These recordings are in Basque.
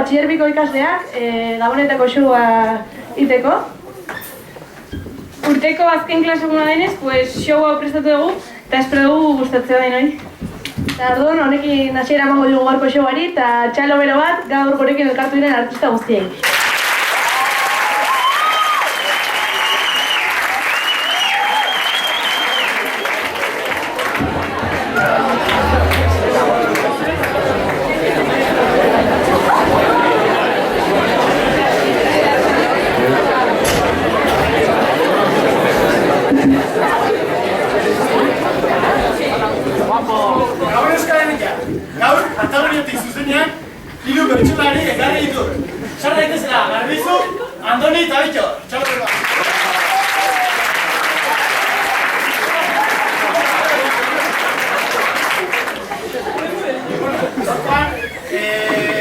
batxillerbiko ikasleak Gabonetako showa iteko. Urteko azken klaseguna denez, showa prestatu dugu eta espero dugu gustatzea denoi. Eta orduan honekin hasiera emango dugu gaurko showari eta txalo bero bat gaur gurekin elkartu diren artista guztiei.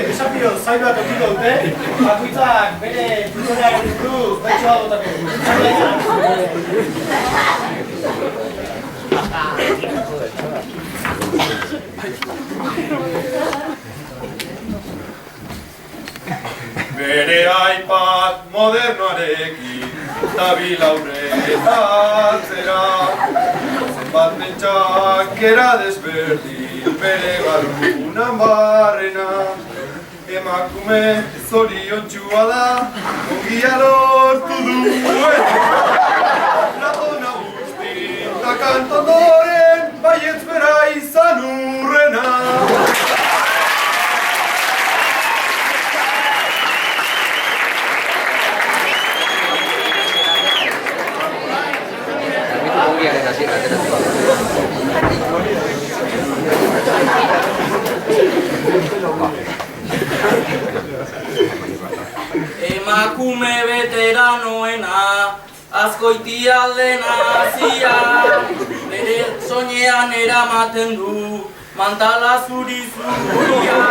Desafio zail bat okiko dute, bakoitzak bere kulturearen buruz baitxoa dotako. Bere iPad modernoarekin dabil aurretatzera, zenbat mentxakera desberdin bere garunan barrena. Emakume zoriontxua da, ongia lortu duen. Rato nagustu kantondoren baietz bera izan urrena. Emakume veteranoena, azkoitialdena hazia, bere soinean eramaten du, mantala zuri-zuria.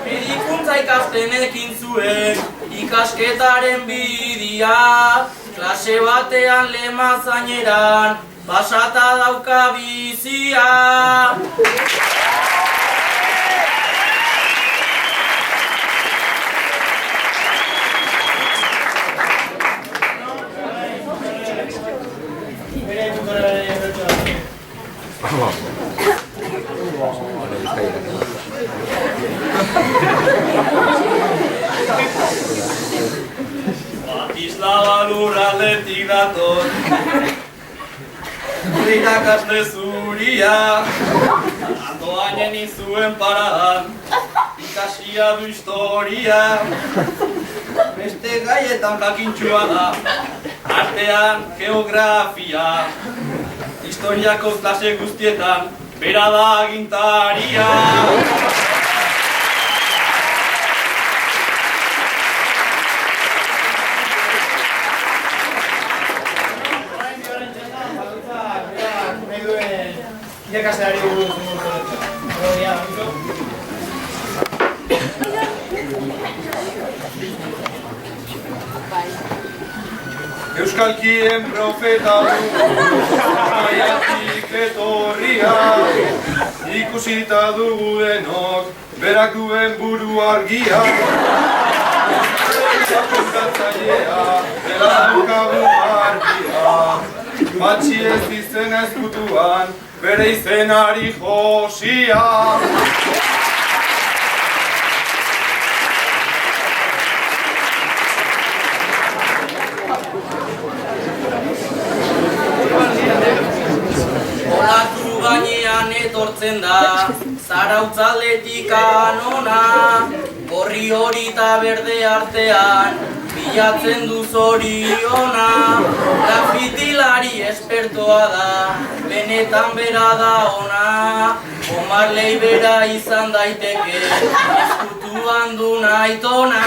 Medikuntza ikastenekin zuen, ikasketaren bidia, klase batean lemazaineran, pasata dauka bizia. Bratislava lurraldetik dator, irakasle zuria, andoainen izuen paradan, ikasia du historia. Beste gaietan jakintxua da, artean geografia, historiako klase guztietan, bera da agintaria. Irakasleari buruz Euskalkien profeta du, maiatik etorria, ikusita dugu denok, berak duen buru argia. Kontatzailea, dela daukagu argia, batxi ez izena ezkutuan, bere izenari josia. Olatu gainean etortzen da, Zarautzaldetik anona, gorri hori eta berde artean, bilatzen du zoriona. Grafitilari espertoa da, benetan bera da ona, Omarlei bera izan daiteke, ezkutuan du naitona.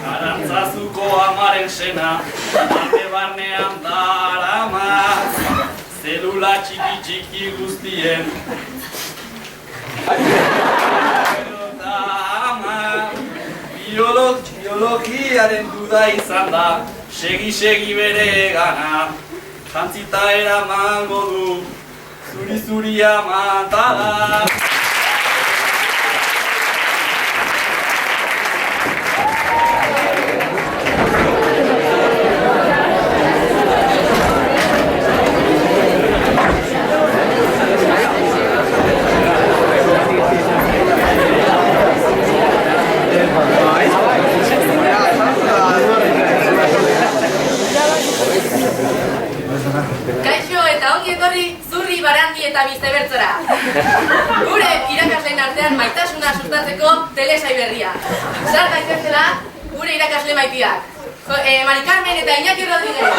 Arantzazuko amaren sena, bate barnean darama, zelula txiki guztien. Biologiaren duda izan da, segi bere gana, jantzita eramango du, zuri-zuria matala. Kaixo eta ongi etorri Zurri, Barandi eta Bizebertzora. Gure irakasleen artean maitasuna sustatzeko telesai berria. Sar gaitezela gure irakasle maitiak. Mari Carmen eta Iñaki Rodríguez.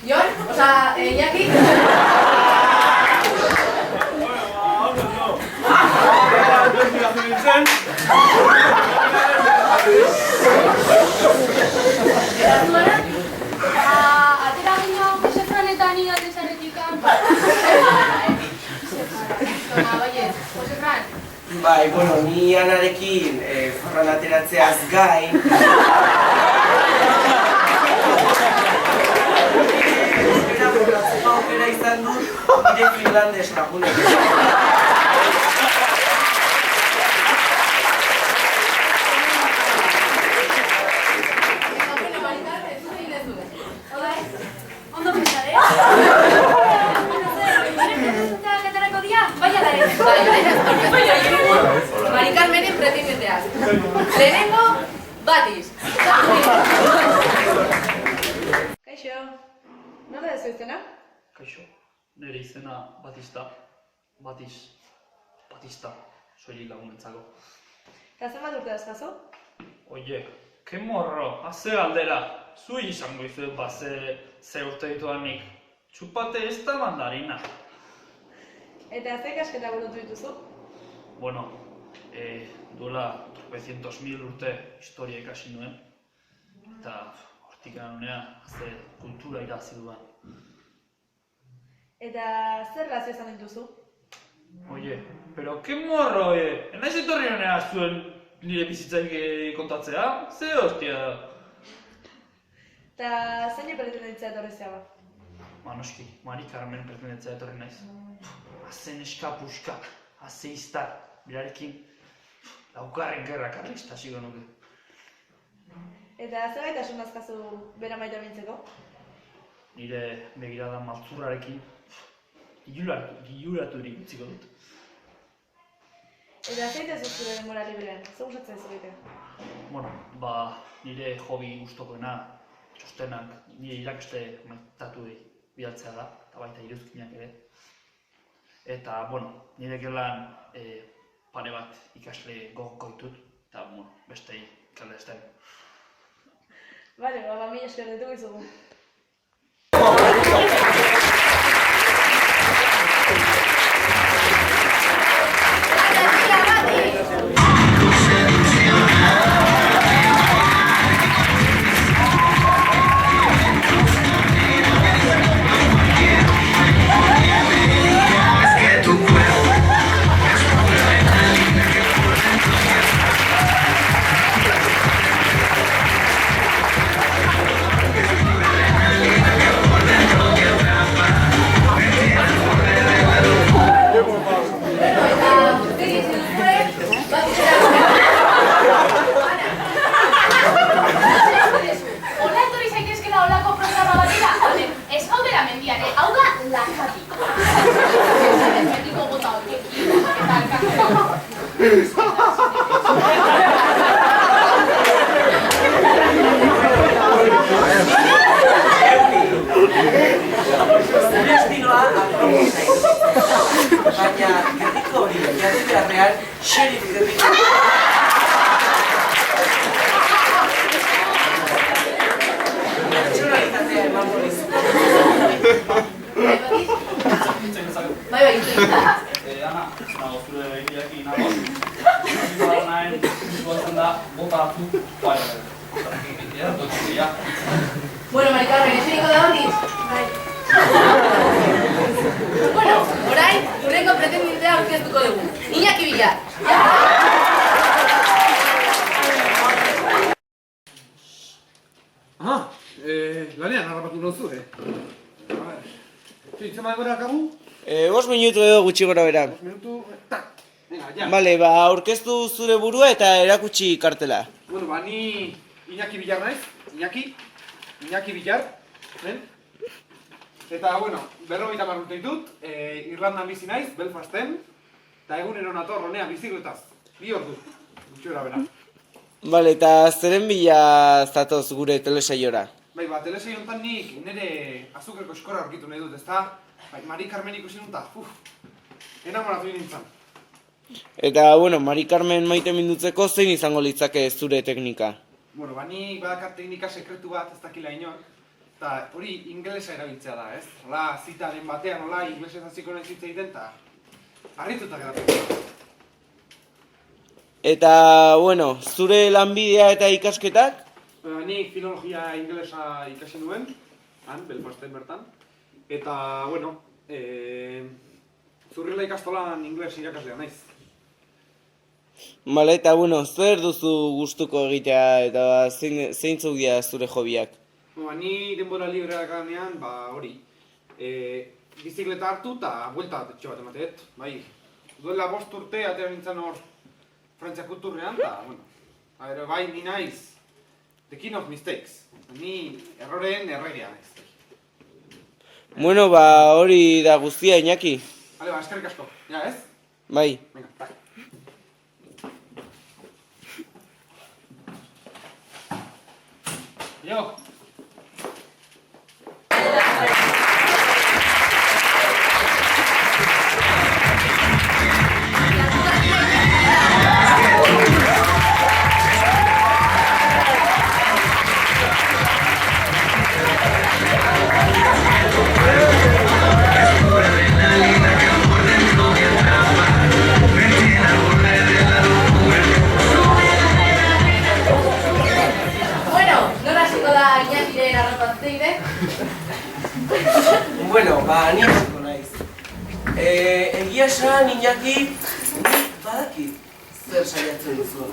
Jon, Iñaki? Eta zuara? Atera ginen Josefran eta ni atezaretik. Josefran. Bai, bueno, ni Anarekin forran ateratzeaz gain. Aukera izan dut, nire finlandes lagunek. Ondo pensare? Mari Carmenen pretendenteak. Lehenengo, Batiz. Kaixo, nola da zu izena? Kaixo, nire izena Batista. Batista, soilik lagunentzako. Eta zenbat urte dazkazu? Oie, ke morro, haze galdera. Zui izango izan, ze urte dituanik. Txupate ez da mandarina. Eta ze ikasketa burutu dituzu? Bueno, duela 300.000 urte historia ikasi nuen. Eta hortik ganunea, haze kultura irazi duan. Eta zer razio izan dituzu? Oie, pero ke morro, enaiz etorri honea zuen nire bizitzaik kontatzea? Ze hostia da? Eta zein pretendentzia etorri zeaba? Noski, Mari Carmen pretendentzia etorri naiz. Haze neska puska, haze iztar, berarekin laugarren gerra karlista hasigo nuke. Eta zer gaitasun dazkazu bera maite mintzeko? Nire begirada maltzurrarekin giluraturik utziko dut. Eta zeitezu zure denbora librean, zer gustatzen ez egitea? Bueno, nire hobi gustokoena txostenak nire irakaste maitatu bidaltzea da, eta baita iruzkinak ere. Eta, bueno, nire gelan pare bat ikasle gogoko ditut, eta, bueno, bestei kaldezten. Bale, mila esker ditugu izugu. Zure estiloa aproposa izan. Baina, gerriko hori, jarri beharrean, xerif gerriko. Pertsonalitatea emango dizu. Bai, Ana, nago zure egileaki nago. Zure nahen, zuen da, bota hartu, bai, Bueno, Mari Carmen, eseriko da hondiz? Bai. Bueno, orain, hurrengo pretendentea aurkeztuko dugu. Iñaki Villar. Aha, lanean harrapatu nozu, A ver, zenbat denbora daukagu? 5 minutu edo gutxi gora bera. 5 minutu, tak, venga, ja. Bale, aurkeztu zure burua eta erakutsi kartela. Bueno, ni Iñaki Villar naiz, Iñaki Villar, Eta, bueno, 50 urte ditut, Irlandan bizi naiz, Belfasten, eta egunero nator honea bizikletaz, 2 ordu, gutxi gora bera. Bale, eta zeren bila zatoz gure telesaiora? Bai, telesaio honetan nik nire azukreko eskorra aurkitu nahi dut, ezta? Bai, Mari Carmen ikusi nuen eta, enamoratu nintzen. Eta, bueno, Mari Carmen maite mindutzeko zein izango litzake zure teknika? Bueno, nik badakat teknika sekretu bat ez dakila inor. eta hori ingelesa erabiltzea da, ez? Hola, zitaren batean, hola, ingelesez hasiko nahi zitza egiten, eta harrituta geratu. Eta, bueno, zure lanbidea eta ikasketak? Nik filologia ingelesa ikasi nuen, han, Belfasten bertan. Eta, bueno, Zurrila ikastolan ingeles irakaslea naiz. Bale, eta, bueno, zer duzu gustuko egitea eta zeintzuk dira zure hobiak? Ni denbora libreak ganean, hori, bizikleta hartu eta buelta etxe bat emateet, bai. Duela 5 urte atera nintzen hor Frantziak kulturrean, eta, bueno, bai, ni naiz, the king of mistakes. Ni erroreen erregea naiz. Bueno, hori da guztia, Iñaki. Bale, eskerrik asko, ja, ez? Bai. Venga, tak. Jo! Bueno, ni hasiko naiz. Egia esan, Iñaki, nik badakit zer saiatzen duzu.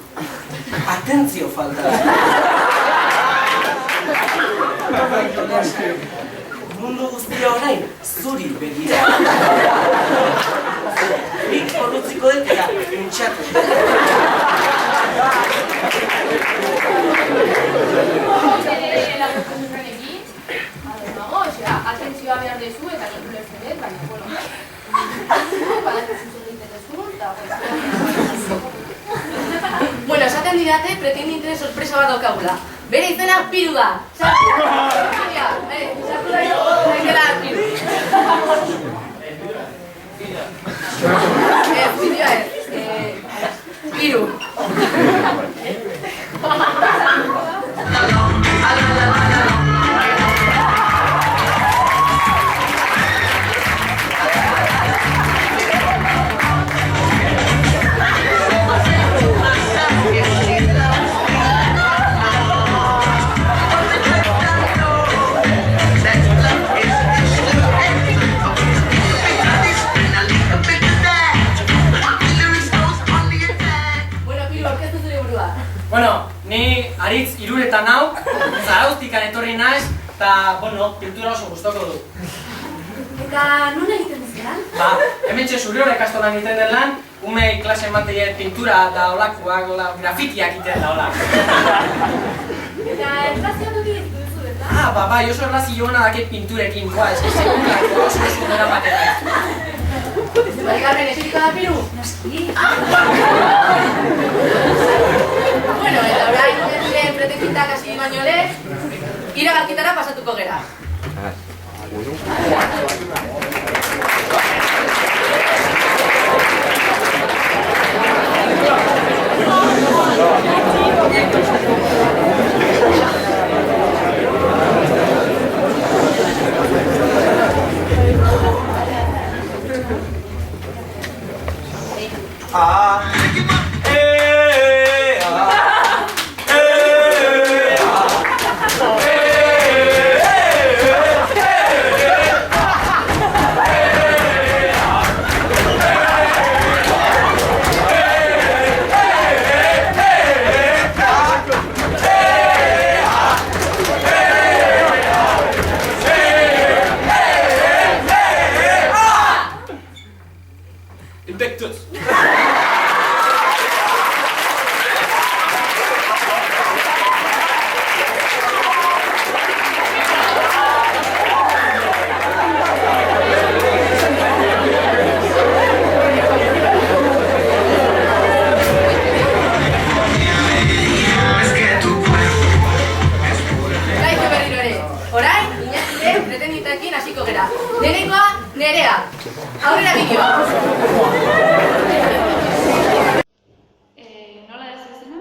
Atentzio falta. Mundu guztia orain, zuri begira. Nik horretziko dut eta entxatu. Atentzioa behar dezu eta kontrolertzen dut, baina, bueno. Bueno, esaten didate, pretendinten sorpresa bat daukagula. Bere izena Piru da. Sartu da Piru. Piru. Bueno, ni Aritz Iruretan hau, Zarauztikan etorri naiz, eta, bueno, pintura oso gustoko du. Eta non egiten duzuelan? Hementxe Zurriola ikastolan egiten den lan, umei klase emateien pintura eta olakoak, grafitiak egiten da olak. Eta erlazioan dut egiten duzu, eta? Bai, oso erlazi joana dakit pinturekin, segundako oso dara batera. Barigarren esirika da Piru? Noski. Bueno, eta orain diren pretekintak hasi baino lez, iragarkitara pasatuko gera. Invictus! Nerea, aurrera bideoa! Nola ez izena?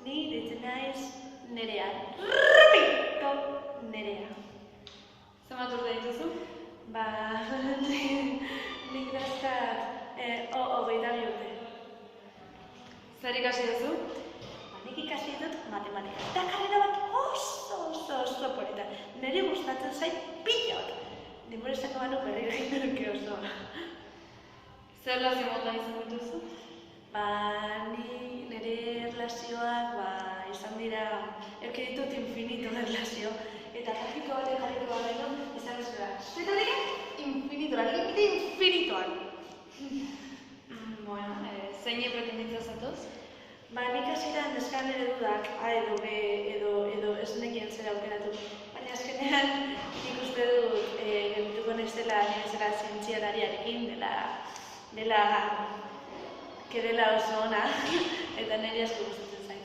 Ni ditzen naiz Nerea. Nerea. Zenbat urte dituzu? Ba, nik dazkat, 22 urte. Zer ikasi duzu? Nik ikasi dut matematika. Eta karrera bat oso polita. Niri gustatzen zait pilot. Denbora esako banu berriro egin duke oso. Zer erlazio mota izan dituzu? Ba, nire erlazioak izan dira, euki ditut infinito erlazio. Eta grafiko batek jarriko baino, izan bezala. Zetatik infinitoan, limite infinitoan. Bueno, zein pretenditzen zatoz? Ba, nik hasieran neskan eredudak A edo B edo ez nekien zera aukeratu. Baina azkenean nik uste dut geldituko naizela nire zera zientzialariarekin dela oso ona eta nire asko gustatzen zait.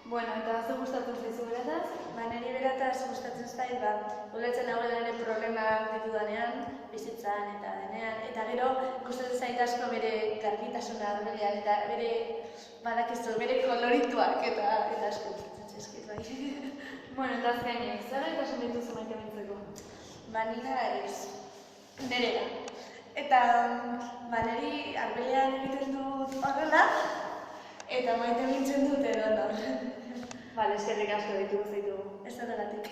Bueno, eta ze gustatzen zaizu berataz? Ba, niri berataz gustatzen zait, ulertzen nagoela nire problemak ditudanean, bizitzan eta denean, eta gero gustatzen zait asko bere garbitasuna arberean eta bere badakizu, bere kolorituak eta asko gustatzen zaizkit bai. Bueno, eta azkenik, zer gaitasun dituzu maitemintzeko? Ba, nina ez, nerera. Eta niri arbelean egiten dut horrela, eta maite mintzen dut edonor. Bale, eskerrik asko ditugu zaitugu. Ez horregatik.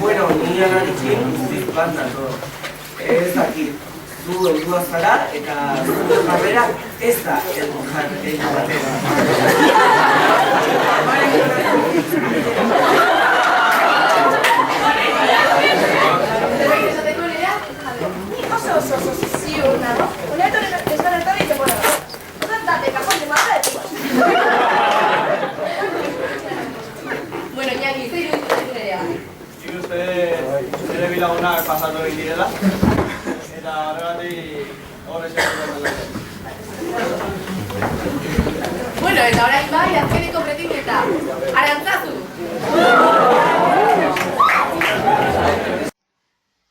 Bueno, niña narekin guztiz bat nator. Ez dakit, zu heldua zara eta zure jarrera ez da heldu batera. Oso ziur nago. Hona etorri ez gara eta ditzen bora. Otan date, kapon de matatik. Bueno, Iñaki, zer iruditu zinerea? Nik uste nire bilagunak pasatu egin direla. Eta horregatik horre zegoen dut. Bueno, eta orain bai, azkeneko pretingeta. Arantzazu!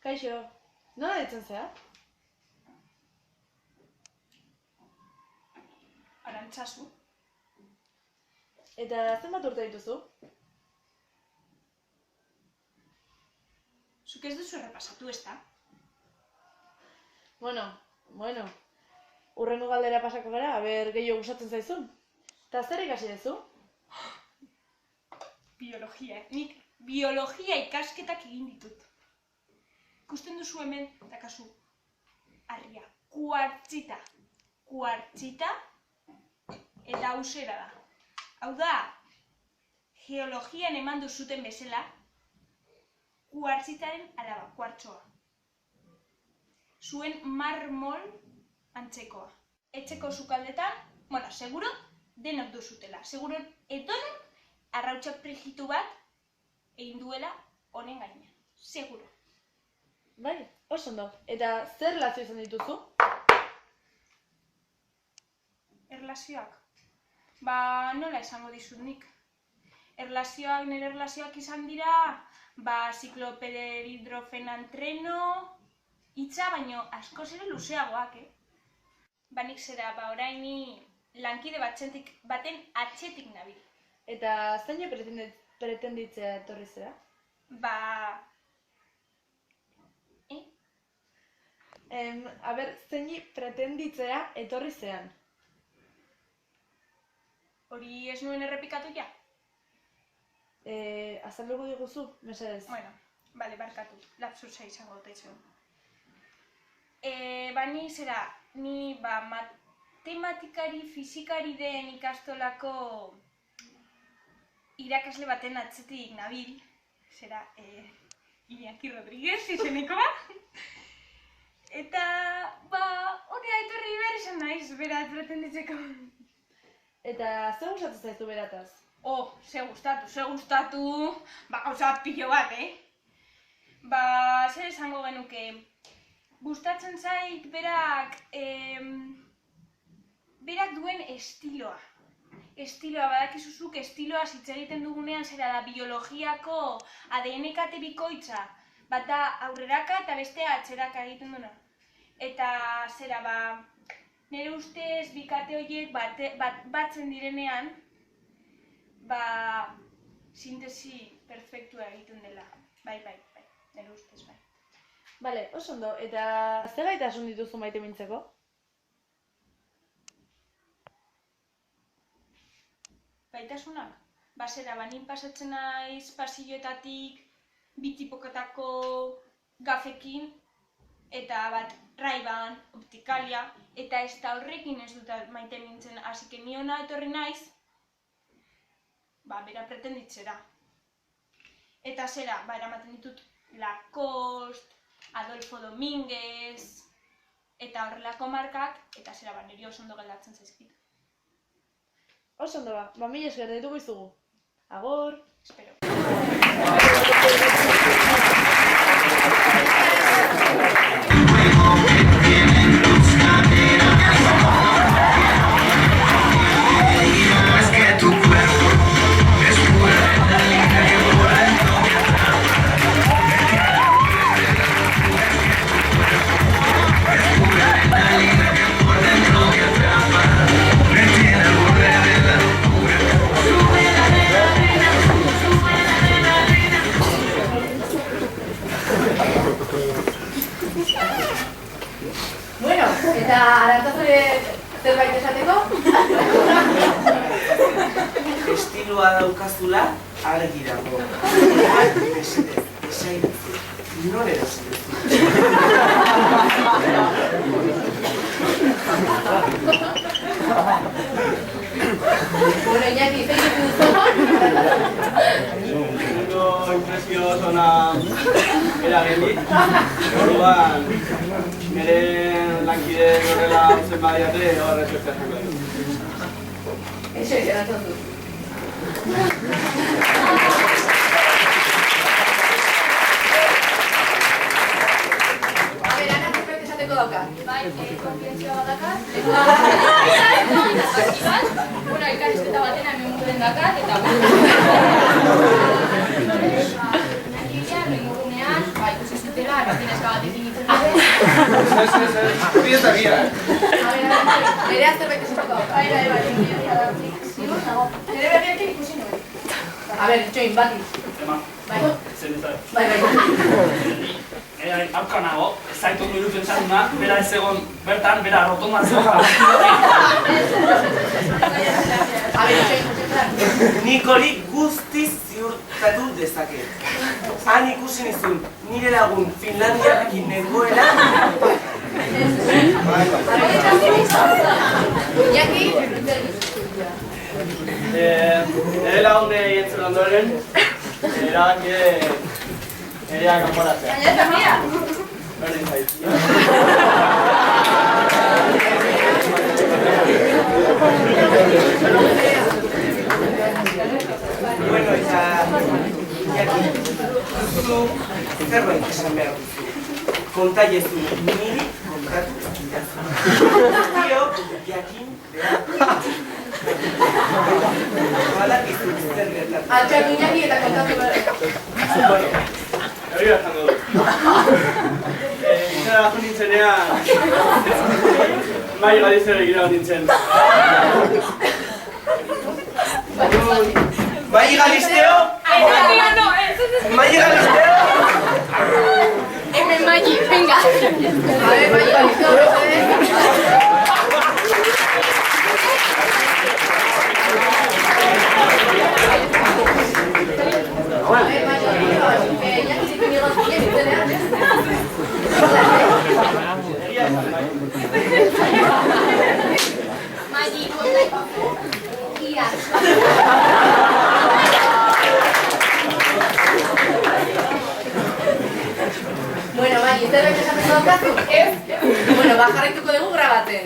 Kaixo, nola ditzen zea? Arantzazu. Eta zenbat urte dituzu? Zuk ez duzu errepasatu, ez da? Bueno, urrengo galdera pasako gara, aber gehiago gustatzen zaizun. Eta zer ikasi duzu? Biologia. Nik biologia ikasketak egin ditut. Ikusten duzu hemen, dakazu, harria, kuartzita. Kuartzita eta hausera da. Hau da, geologian eman duzuten bezala, kuartzitaren alaba, kuartzoa. Zuen marmol antzekoa. Etxeko sukaldetan, bueno, seguro denok duzutela. Seguro edonon arrautza frijitu bat egin duela honen gainean. Seguro. Bai, oso ondo. Eta zer erlazio izan dituzu? Erlazioak? Ba, nola esango dizut nik. Nire erlazioak izan dira, zikloperidrofenantreno, hitza baino askoz ere luzeagoak, Ba, nik zera, orain ni lankide baten atxetik nabil. Eta zein pretenditzea etorri zera? Zein pretenditzea etorri zean? Hori ez nuen errepikatu ja? Azalduko diguzu, mesedez. Bueno, bale, barkatu, lapsusa izango dut ni matematikari, fizikari den ikastolako irakasle baten atzetik nabil, zera, Iñaki Rodriguez izenekoa. Eta, honera etorri behar izan naiz, berat pretenditzeko. Eta zer gustatu zaizu berataz? Ze gustatu, gauza pilo bat, zer esango genuke, gustatzen zait berak duen estiloa. Estiloa, badakizuzuk estiloa hitz egiten dugunean zera da biologiako ADN kate bikoitza. Bat da aurreraka eta bestea atzeraka egiten duna. Eta zera nire ustez bikate horiek batzen direnean, sintesi perfektua egiten dela. Bai, nire ustez, bai. Bale, oso ondo, eta zer gaitasun dituzu maite mintzeko? Gaitasunak? Zera, nin pasatzen naiz pasilloetatik bitipoketako gafekin, eta Ray-Ban, optikalia, eta ez da horrekin ez dut maite mintzen, hasike ni hona etorri naiz, bera pretenditzera. Eta zera, eramaten ditut Lacoste, Adolfo Dominguez, eta horrelako markak, eta zera, niri oso ondo geldatzen zaizkit. Oso ondo mila esker ditugu izugu. Agor! Espero. Eta Arantazure zerbait esateko? Estiloa daukazula argi dago. Mesedez, esaidazu, non erosi duzu. Bueno, Iñaki, zein duzu? Impresio zona eragin orduan nire lankide horrela zen badiate horre sortzen dugu. Eso, erantzun du. Ana, zerbait esateko dauka? Bai, konfidentzia bat dakat. Bueno, elkarrizketa batena hemen munduren dakat, eta ikusi zutela, erratinezka batekin itzen dute. Hori eta gira. Nerea zerbait esateko dauka? Bai, zigur nago. Nere berriatik ikusi nuen. A ber, itxoin, batiz. Ema, Bai. zen ez da. Bai. Ea, hauka nago, ez zaitu minutu entzatuna, bera ez egon bertan, bera rotondan zegoen. A ber, itxoin, Nik hori guztiz ziurtatu dezaket. Han ikusi nizun nire lagun Finlandiarekin nengoela. Iñaki, Nire lagunde egitzen ondoren, erabaki nerea kanporatzea. Gaina eta mira. Berdin zait. Bueno, eta Iñaki, zu zerbait esan behar duzu. Kontaiezu niri kontatu idazu. Biok jakin behar. Badakizu zer gertatu. Altxak Iñaki eta kontatu behar. Hori bat zango dut. Izena bajo nintzenean, mai galizero egira nintzen. Mai Galisteo? Mai Galisteo? Hemen Magi, venga. A ver, Magi, Galisteo, Magi, Ia. Bueno, bai, zerbait esaten daukazu? Ez? Bueno, jarraituko dugu grabatzen.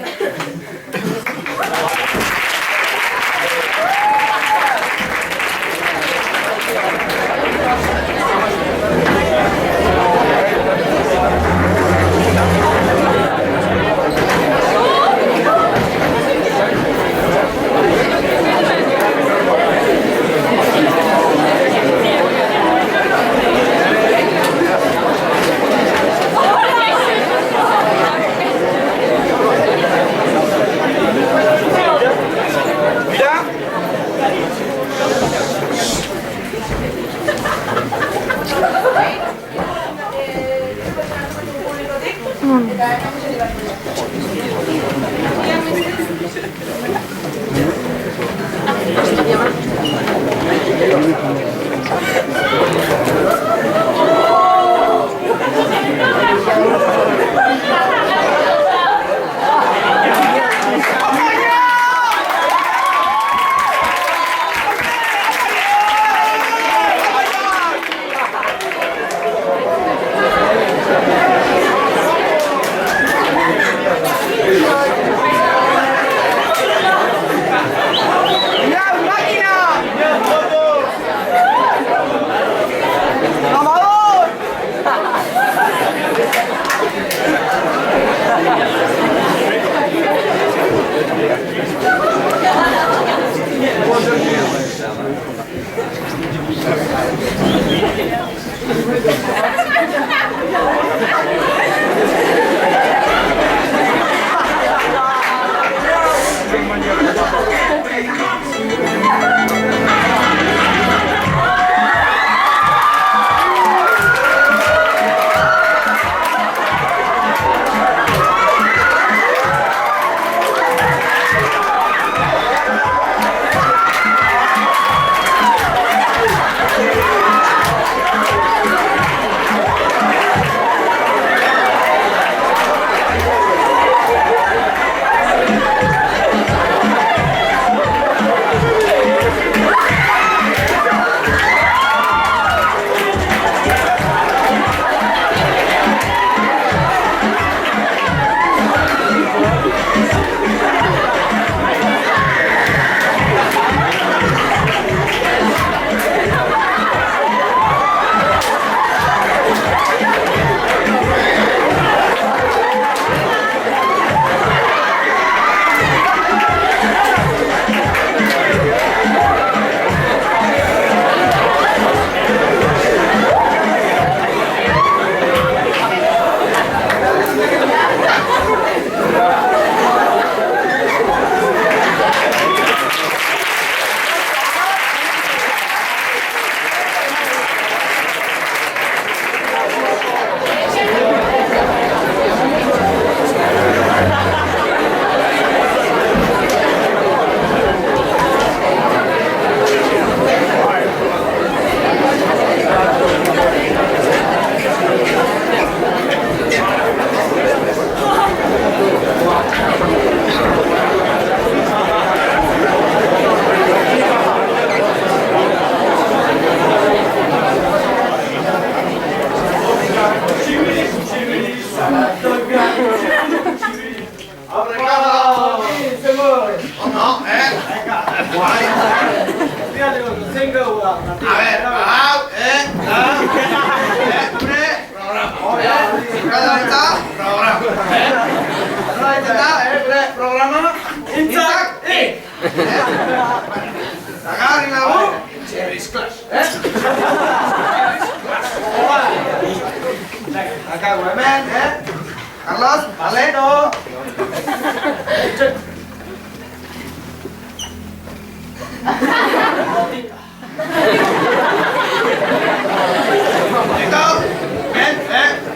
Carlos, Valero.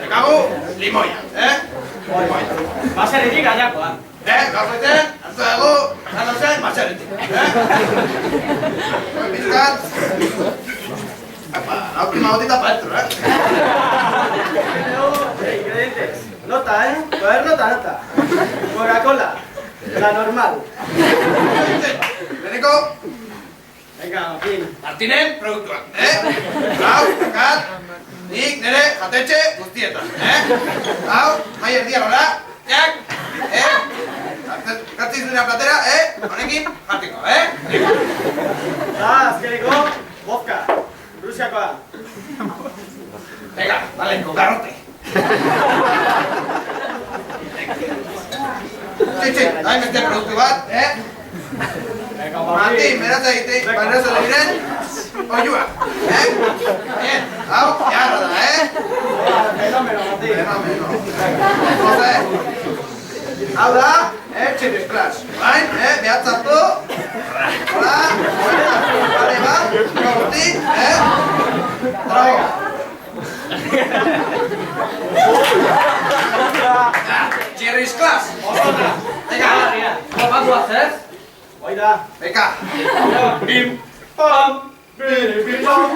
Kamu limoia, limoia. Baseretik gaiakoa. Gauzetan, hartu dugu, Carlosen, baseretik. Bizkat. La última gotita para dentro, Ingredientes. Nota, Poder nota. Coca-Cola. La normal. Leheneko, Venga, Martín. Martinen produktua, Hau, kat, nik nire jatetxe guztietan, Hau, mai erdia gora, jak, Gartziz dira platera, honekin, jartiko, Azkeneko, vodka, Rusiakoa. Venga, vale, con garrote. Txi, nahi beste produktu bat, Martin, beratza egite, barrezo lehiren, oiua, Hau, jarra da, Fenomeno, Martin. Fenomeno. Hau da, txiri splash. Bain, behatzartu. Hola, bale, ba, gauti, trago. Txiri splash. Ega, Kopatu azez? Hoi da. beka. Bim, pam, bim, pam.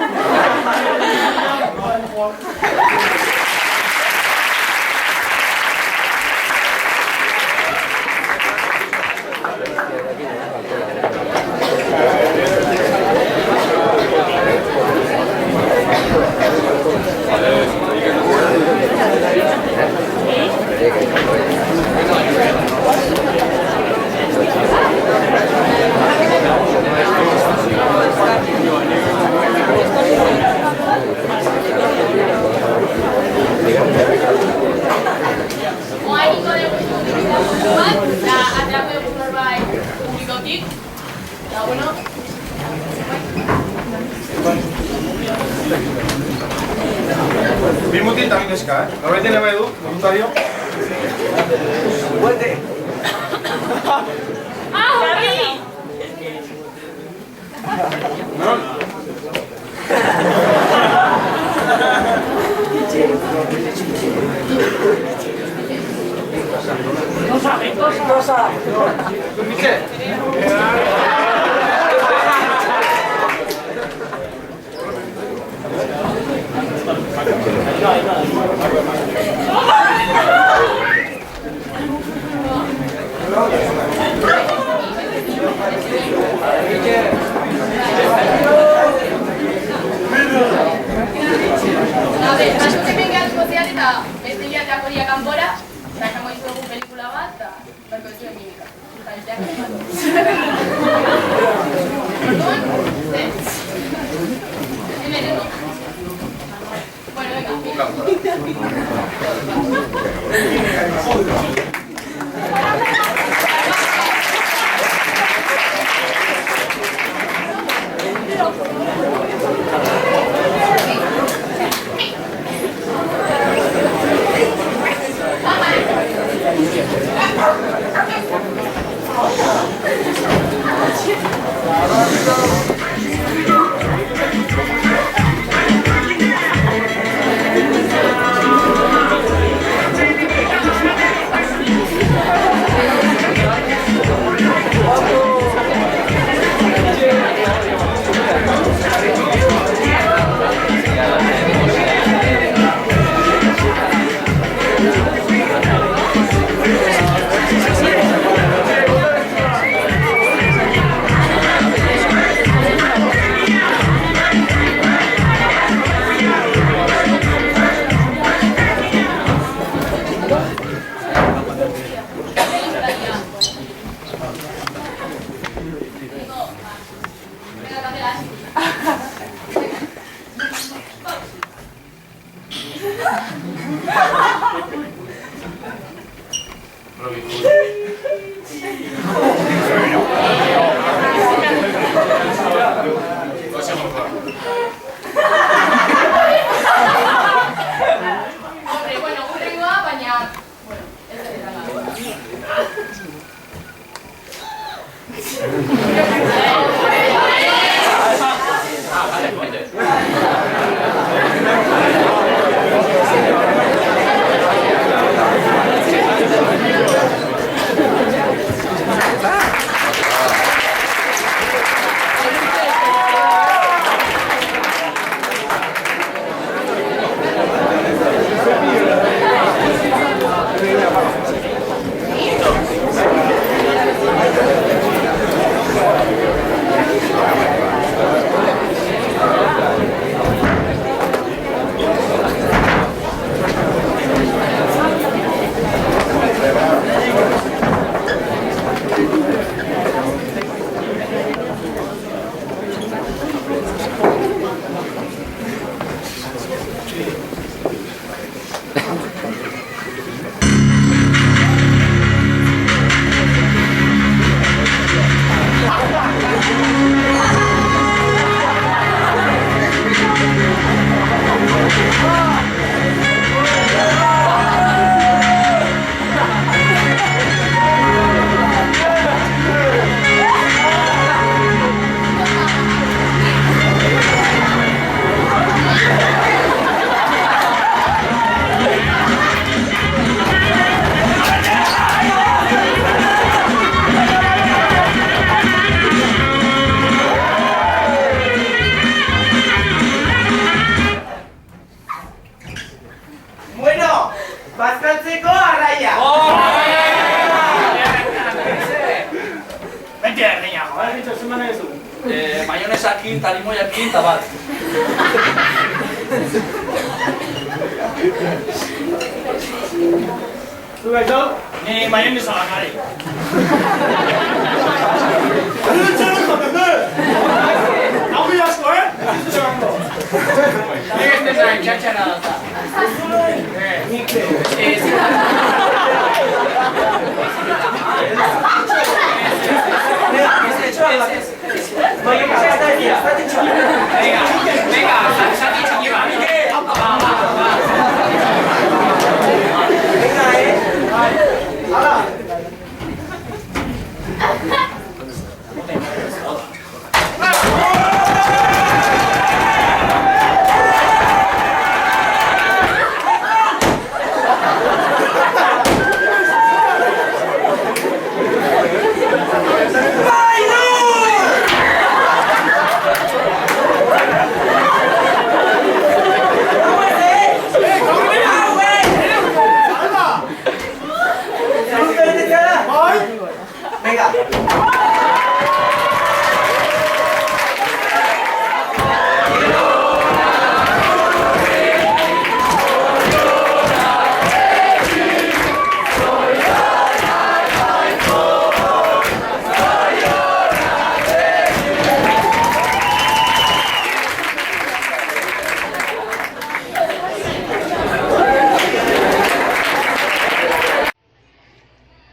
Oainiko dugu bat, eta atrako dugu norbait publikotik. Eta, bueno, Bi mutil eta bi neska, Norbait ere bai du, voluntario? Buete. Non? Batzuk hemen gehatuko ziat eta beste biateak horiak kanpora, eta esango dizuegu pelikula bat, eta berko dizuen mimika. Eta besteak Orduan, hemen edo. Bueno, venga, Hombre, bueno, urrengoa, baina, bueno, ez da Bazkaltzeko arraia! Beti erdiñago, Bitxo, zeman egizu? Maionesakin, eta limoiakin, eta bat. Zu gaito? Ni maionesa bakari. Hau bi asko, Nik ez dezain, txatxara data. Nik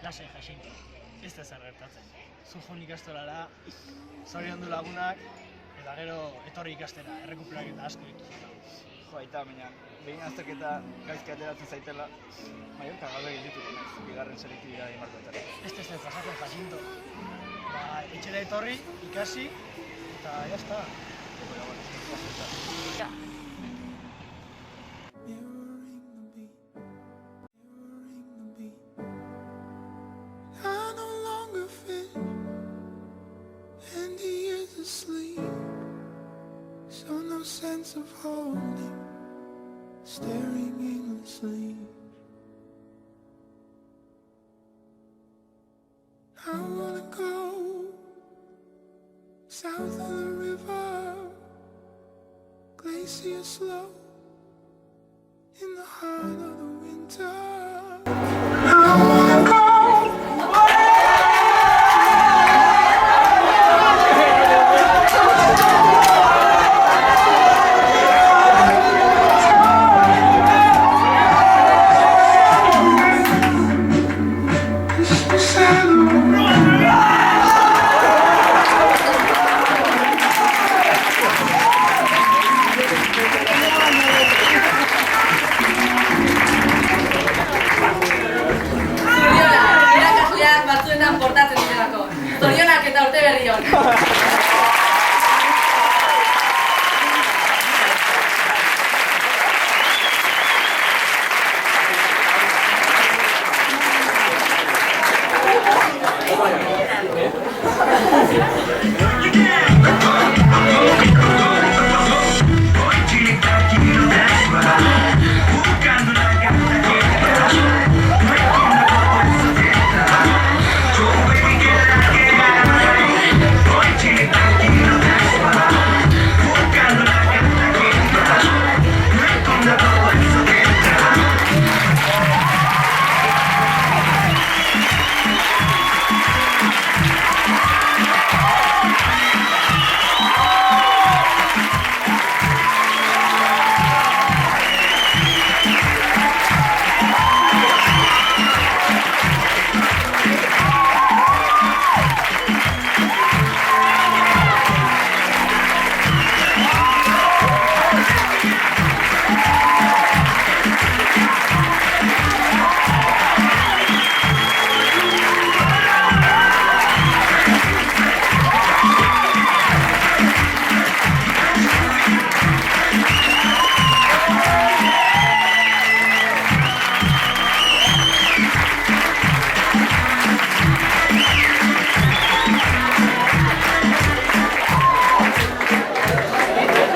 Lasai, Jacinto. Ez da zer gertatzen. Zu joan ikastolara, zoriondu lagunak, eta gero etorri ikastera, errekuperaketa asko dituzela. Jo, aita, baina, behin azterketa gaizki ateratzen zaitela, Mallorca gabe geldituko naiz, bigarren selektibitatea markoetara. Ez da pasatzen, Jacinto. Etxera etorri, ikasi, eta jazta. So no sense of holding, staring aimlessly. I wanna go south of the river, glacier slow in the heart